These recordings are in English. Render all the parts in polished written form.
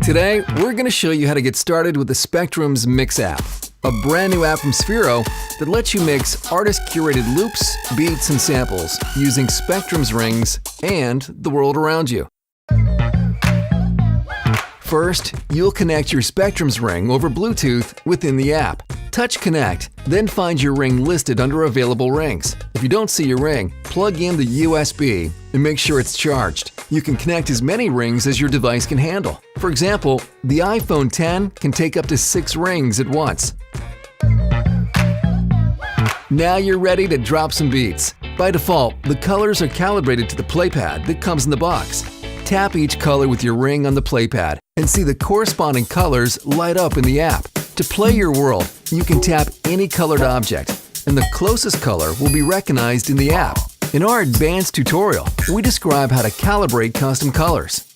Today, we're going to show you how to get started with the Specdrums Mix app, a brand new app from Sphero that lets you mix artist-curated loops, beats, and samples using Specdrums rings and the world around you. First, you'll connect your Specdrums ring over Bluetooth within the app. Touch Connect, then find your ring listed under available rings. If you don't see your ring, plug in the USB and make sure it's charged. You can connect as many rings as your device can handle. For example, the iPhone X can take up to 6 rings at once. Now you're ready to drop some beats. By default, the colors are calibrated to the playpad that comes in the box. Tap each color with your ring on the playpad and see the corresponding colors light up in the app. To play your world, you can tap any colored object, and the closest color will be recognized in the app. In our advanced tutorial, we describe how to calibrate custom colors.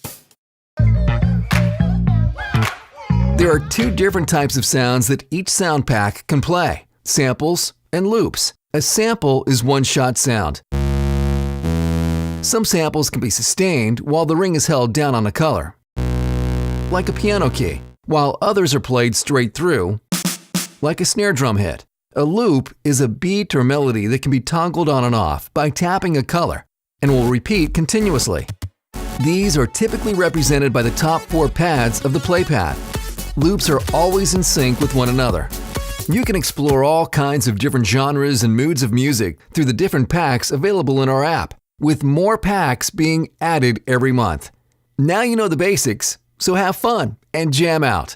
There are 2 different types of sounds that each sound pack can play: samples and loops. A sample is one-shot sound. Some samples can be sustained while the ring is held down on a color, like a piano key, while others are played straight through, like a snare drum hit. A loop is a beat or melody that can be toggled on and off by tapping a color and will repeat continuously. These are typically represented by the top 4 pads of the playpad. Loops are always in sync with one another. You can explore all kinds of different genres and moods of music through the different packs available in our app, with more packs being added every month. Now you know the basics, so have fun and jam out.